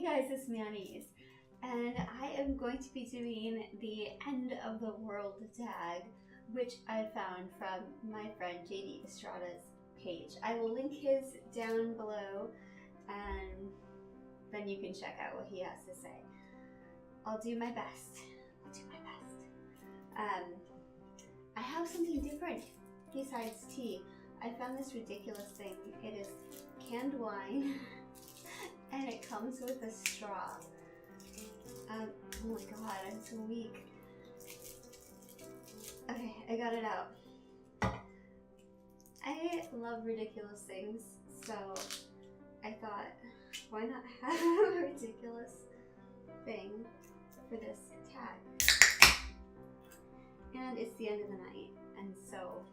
Hey guys, it's Manny's, and I am going to be doing the end of the world tag, which I found from my friend JD Estrada's page. I will link his down below, and then you can check out what he has to say. I'll do my best. I have something different besides tea. I found this ridiculous thing. It is canned wine. And it comes with a straw. Oh my god, I'm so weak. Okay, I got it out. I love ridiculous things, so I thought, why not have a ridiculous thing for this tag? And it's the end of the night, and so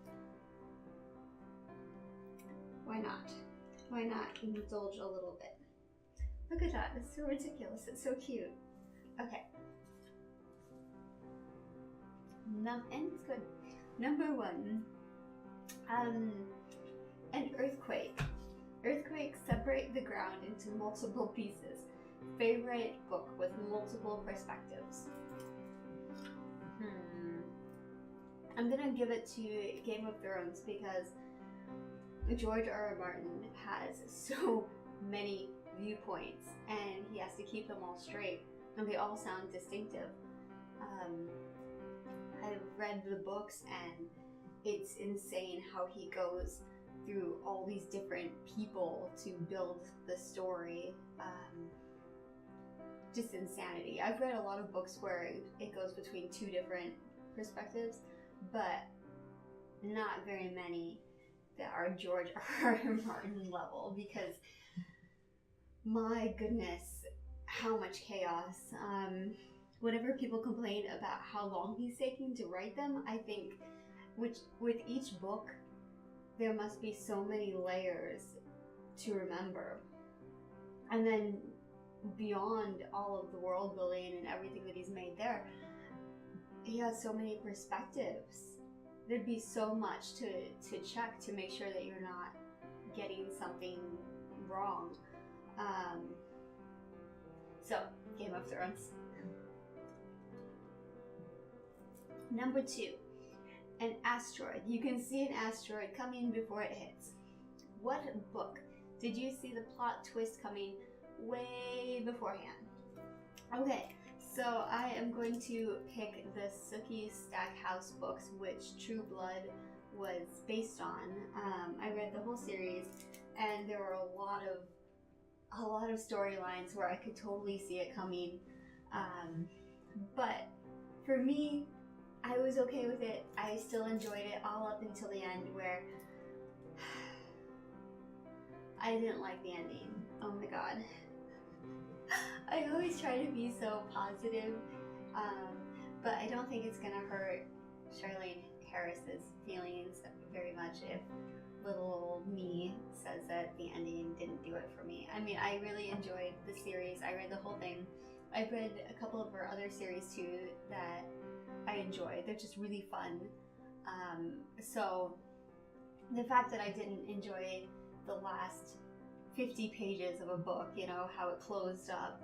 why not? Why not indulge a little bit? Look at that, it's so ridiculous, it's so cute. Okay. And it's good. Number 1, an earthquake. Earthquakes separate the ground into multiple pieces. Favorite book with multiple perspectives. I'm gonna give it to Game of Thrones because George R.R. Martin has so many viewpoints and he has to keep them all straight and they all sound distinctive. I've read the books and it's insane how he goes through all these different people to build the story. Just insanity. I've read a lot of books where it goes between 2 different perspectives, but not very many that are George R.R. Martin level, because my goodness, how much chaos. Whenever people complain about how long he's taking to write them, I think with each book, there must be so many layers to remember. And then beyond all of the world building and everything that he's made there, he has so many perspectives. There'd be so much to check to make sure that you're not getting something wrong. So, Game of Thrones. Number 2, an asteroid. You can see an asteroid coming before it hits. What book did you see the plot twist coming way beforehand? Okay, so I am going to pick the Sookie Stackhouse books, which True Blood was based on. I read the whole series, and there were a lot of storylines where I could totally see it coming. But for me, I was okay with it. I still enjoyed it all up until the end, where I didn't like the ending. Oh my god. I always try to be so positive, but I don't think it's gonna hurt Charlene Harris's feelings very much if little old me says that the ending didn't do it for me. I mean, I really enjoyed the series. I read the whole thing. I've read a couple of her other series too that I enjoy. They're just really fun. So the fact that I didn't enjoy the last 50 pages of a book, you know, how it closed up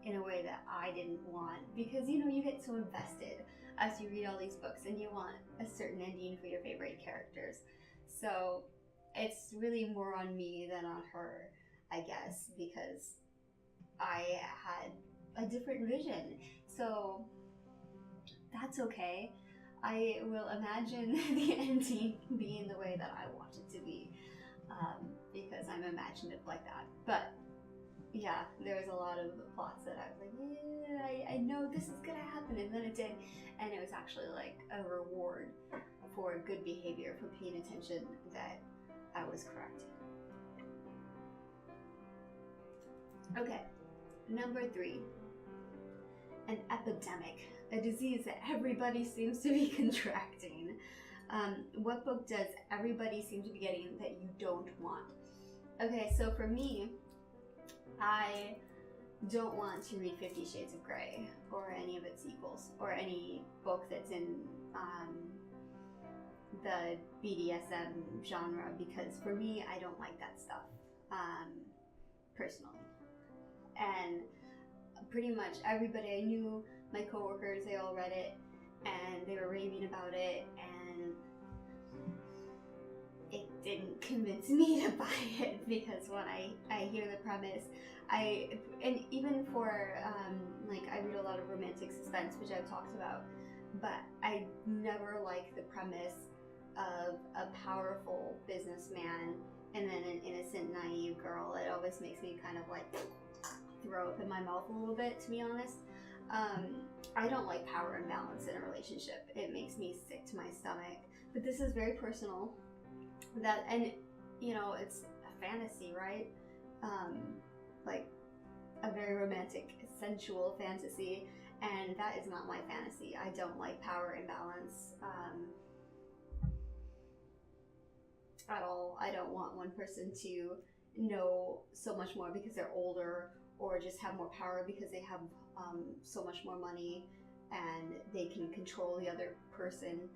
in a way that I didn't want, because, you know, you get so invested as you read all these books and you want a certain ending for your favorite characters. So it's really more on me than on her, I guess, because I had a different vision. So that's okay. I will imagine the ending being the way that I want it to be, because I'm imaginative like that. But yeah, there's a lot of plots that I was like, yeah, I know this is gonna happen, and then it did, and it was actually like a reward for good behavior, for paying attention that I was correct. Okay, number 3, an epidemic, a disease that everybody seems to be contracting. What book does everybody seem to be getting that you don't want? Okay, so for me, I don't want to read 50 Shades of Grey or any of its sequels or any book that's in the BDSM genre, because for me, I don't like that stuff, personally. And pretty much everybody I knew, my coworkers, they all read it, and they were raving about it, and it didn't convince me to buy it, because when I hear the premise, and even for, like, I read a lot of romantic suspense, which I've talked about, but I never like the premise of a powerful businessman and then an innocent, naive girl. It always makes me kind of like throw up in my mouth a little bit, to be honest. I don't like power imbalance in a relationship. It makes me sick to my stomach. But this is very personal. And you know, it's a fantasy, right? Like a very romantic, sensual fantasy, and that is not my fantasy. I don't like power imbalance at all. I don't want one person to know so much more because they're older, or just have more power because they have so much more money and they can control the other person.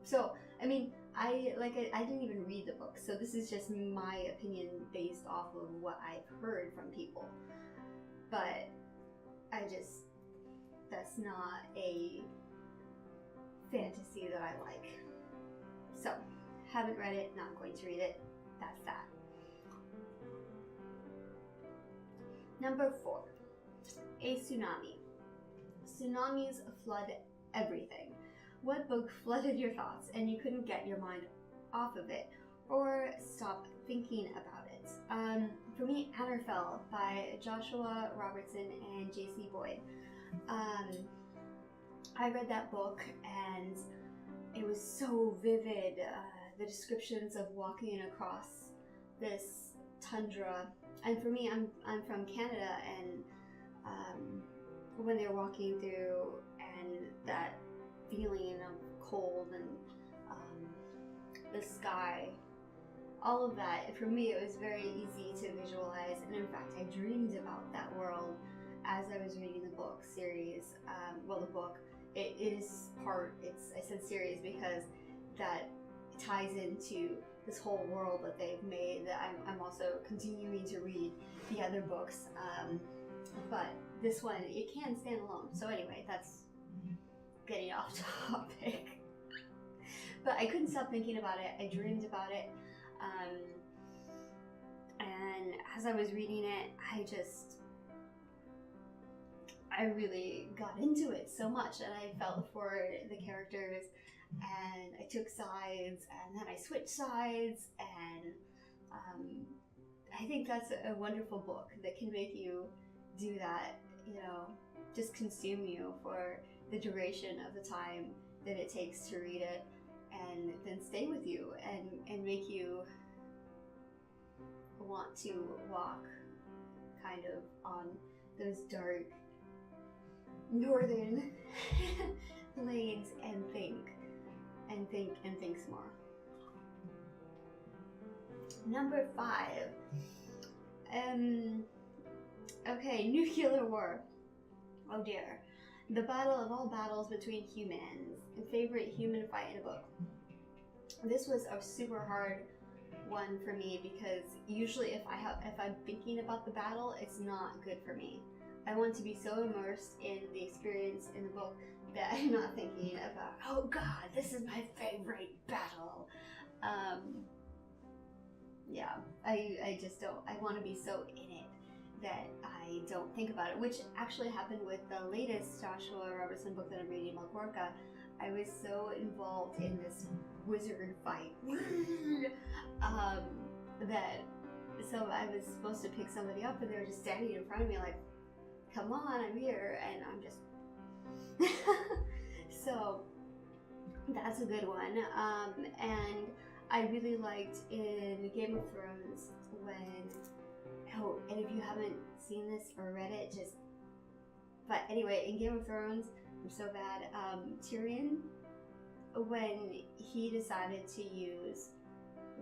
So, I mean, I didn't even read the book, so this is just my opinion based off of what I've heard from people. But that's not a fantasy that I like. So, haven't read it, not going to read it. That's that. Number 4, a tsunami. Tsunamis flood everything. What book flooded your thoughts and you couldn't get your mind off of it or stop thinking about it? For me, Anarfell by Joshua Robertson and J.C. Boyd. I read that book and it was so vivid. The descriptions of walking across this tundra, and for me, I'm from Canada, and when they're walking through and that feeling of cold and the sky, all of that, for me it was very easy to visualize, and in fact I dreamed about that world as I was reading the book series. Well, the book, I said series because that ties into this whole world that they've made, that I'm also continuing to read the other books, but this one, it can stand alone. So anyway, that's getting off topic. But I couldn't stop thinking about it. I dreamed about it, and as I was reading it, I really got into it so much, and I felt for the characters, and I took sides, and then I switched sides, and I think that's a wonderful book that can make you do that, you know, just consume you for the duration of the time that it takes to read it, and then stay with you and make you want to walk kind of on those dark northern lanes and think some more. Number 5. Okay, nuclear war. Oh dear. The battle of all battles between humans. Favorite human fight in a book. This was a super hard one for me because usually if I'm thinking about the battle, it's not good for me. I want to be so immersed in the experience in the book that I'm not thinking about, oh god, this is my favorite battle. Yeah, I just don't. I want to be so in it that I don't think about it, which actually happened with the latest Joshua Robertson book that I'm reading, Malcorca. I was so involved in this wizard fight that so I was supposed to pick somebody up, and they were just standing in front of me like, come on, I'm here, and I'm just so that's a good one. And I really liked in Game of Thrones and if you haven't seen this or read it, but anyway, in Game of Thrones, I'm so bad, Tyrion, when he decided to use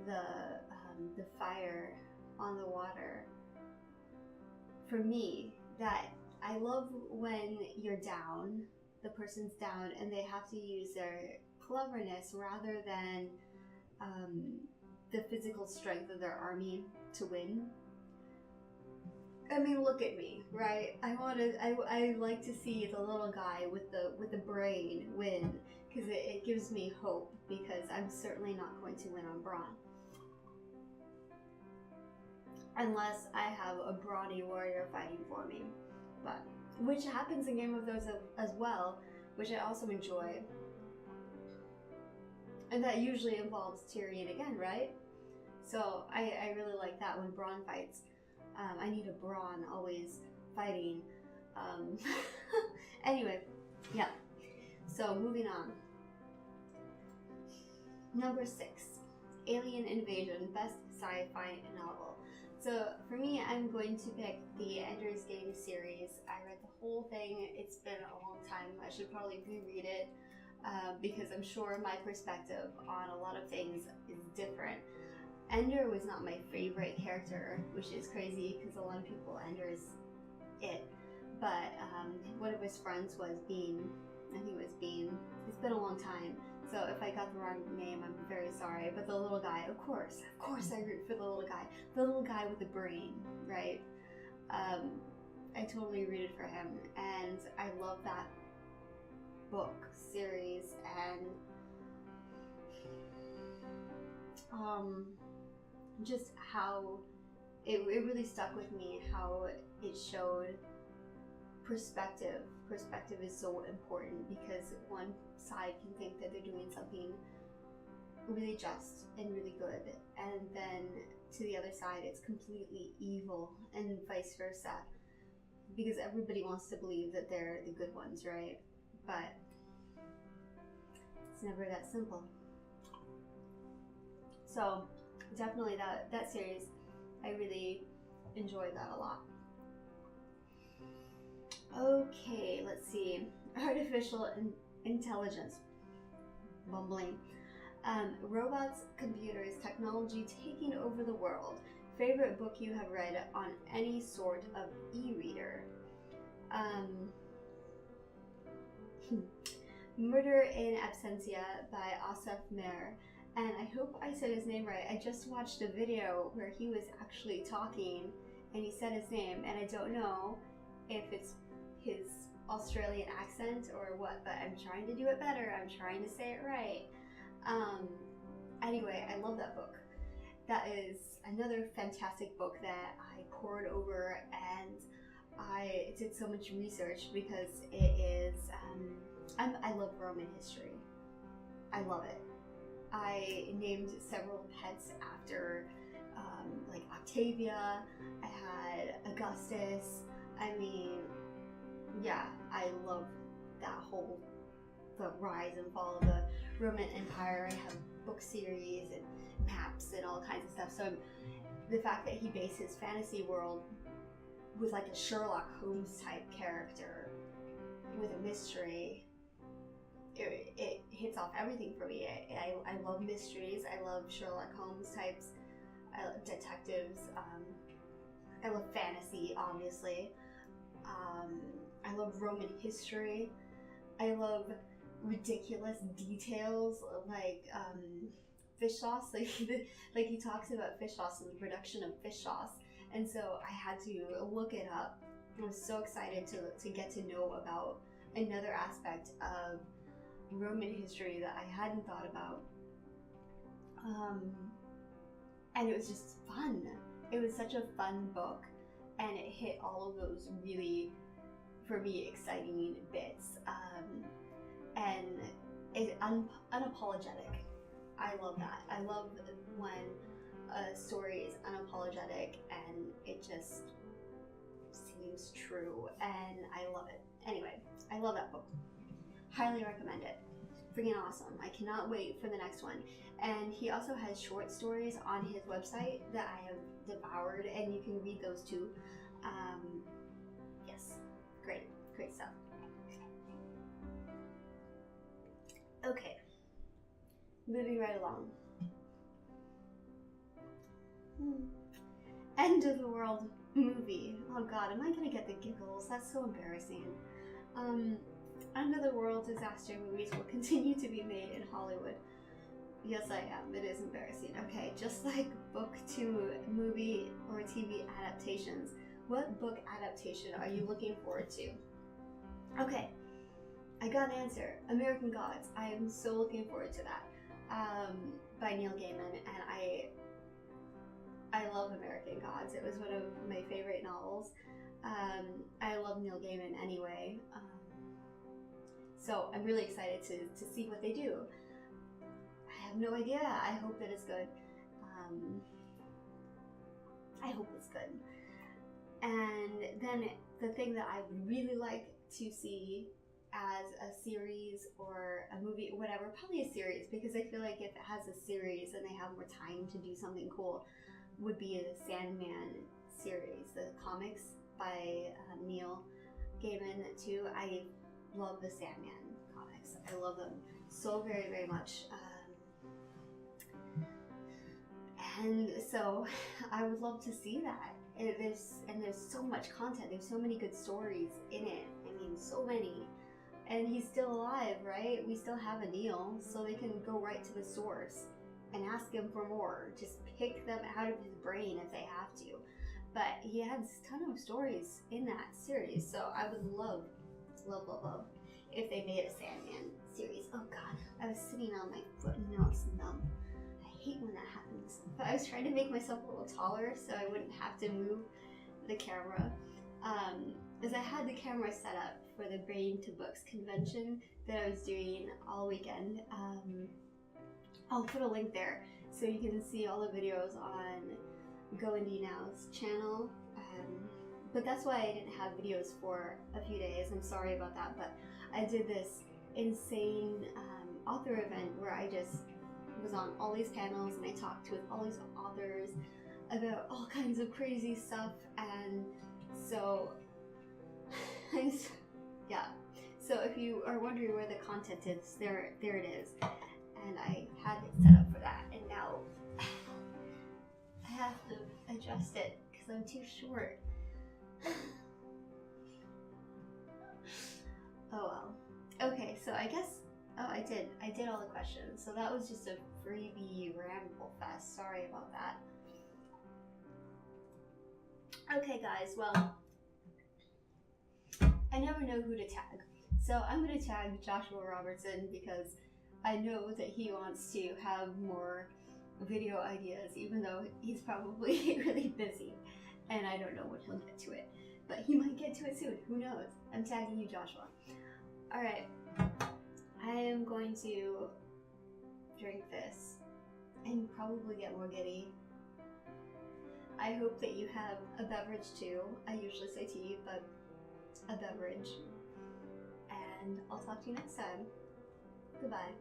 the fire on the water, for me, that I love when you're down, the person's down, and they have to use their cleverness rather than the physical strength of their army to win. I mean, look at me, right? I like to see the little guy with the brain win, because it gives me hope, because I'm certainly not going to win on brawn. Unless I have a brawny warrior fighting for me. But, which happens in Game of Thrones as well, which I also enjoy. And that usually involves Tyrion again, right? So I really like that when Bronn fights. I need a Bronn always fighting. Anyway, yeah. So moving on. Number 6, Alien Invasion, best sci-fi novel. So for me, I'm going to pick the Ender's Game series. I read the whole thing. It's been a long time. I should probably reread it because I'm sure my perspective on a lot of things is different. Ender was not my favorite character, which is crazy because a lot of people, Ender is it. But one of his friends was Bean. I think it was Bean. It's been a long time. So if I got the wrong name, I'm very sorry. But the little guy, of course I root for the little guy. The little guy with the brain, right? I totally rooted for him. And I love that book series, and just how it really stuck with me, how it showed perspective. Perspective is so important, because one side can think that they're doing something really just and really good, and then to the other side it's completely evil, and vice versa, because everybody wants to believe that they're the good ones, right? But it's never that simple. So definitely that series, I really enjoyed that a lot. Okay, let's see. Artificial intelligence. Bumbling. Robots, computers, technology taking over the world. Favorite book you have read on any sort of e-reader? Murder in Absentia by Asaf Mer. And I hope I said his name right. I just watched a video where he was actually talking and he said his name, and I don't know if it's his Australian accent or what, but I'm trying to do it better. I'm trying to say it right. Anyway, I love that book. That is another fantastic book that I pored over, and I did so much research because it is, I love Roman history. I love it. I named several pets after, like Octavia. I had Augustus. I mean, yeah, I love that whole, the rise and fall of the Roman Empire. I have book series and maps and all kinds of stuff. So the fact that he based his fantasy world with like a Sherlock Holmes type character with a mystery, it hits off everything for me. I love mysteries. I love Sherlock Holmes types. I love detectives. I love fantasy, obviously. I love Roman history. I love ridiculous details like fish sauce. Like he talks about fish sauce and the production of fish sauce. And so I had to look it up. I was so excited to get to know about another aspect of Roman history that I hadn't thought about. And it was just fun. It was such a fun book, and it hit all of those really, for me, exciting bits. And it's unapologetic. I love that. I love when a story is unapologetic and it just seems true, and I love it. Anyway, I love that book. Highly recommend it. Freaking awesome. I cannot wait for the next one. And he also has short stories on his website that I have devoured, and you can read those too. Yes, great stuff. Okay, moving right along. End of the World movie. Oh god, am I gonna get the giggles? That's so embarrassing. End of the World disaster movies will continue to be made in Hollywood. Yes, I am. It is embarrassing. Okay, just like book to movie or TV adaptations, What book adaptation are you looking forward to? Okay, I got an answer. American Gods. I am so looking forward to that. By Neil Gaiman, and I love American Gods. It was one of my favorite novels. I love Neil Gaiman anyway. So I'm really excited to see what they do. I have no idea. I hope that it's good. I hope it's good. And then the thing that I would really like to see as a series or a movie, whatever, probably a series, because I feel like if it has a series and they have more time to do something cool, would be a Sandman series, the comics by Neil Gaiman too. I love the Sandman comics. I love them so very, very much. And so I would love to see that. There's so much content. There's so many good stories in it. I mean, so many. And he's still alive, right? We still have a Neil, so they can go right to the source and ask him for more. Just pick them out of his brain if they have to. But he has a ton of stories in that series, so I would love if they made a Sandman series. Oh god, I was sitting on my foot and now it's numb. I hate when that happens. But I was trying to make myself a little taller so I wouldn't have to move the camera. As I had the camera set up for the Brain to Books convention that I was doing all weekend. I'll put a link there so you can see all the videos on Go Indie Now's channel. But that's why I didn't have videos for a few days. I'm sorry about that, but I did this insane author event where I just was on all these panels and I talked with all these authors about all kinds of crazy stuff, and so yeah. So if you are wondering where the content is, there it is. And I had it set up for that, and now I have to adjust it because I'm too short. Oh well. Okay, so I guess, I did all the questions. So that was just a freebie ramble fest. Sorry about that. Okay guys, well, I never know who to tag. So I'm going to tag Joshua Robertson because I know that he wants to have more video ideas, even though he's probably really busy and I don't know when he'll get to it. But he might get to it soon, who knows? I'm tagging you, Joshua. Alright, I am going to drink this and probably get more giddy. I hope that you have a beverage too. I usually say tea, but a beverage. And I'll talk to you next time. Goodbye.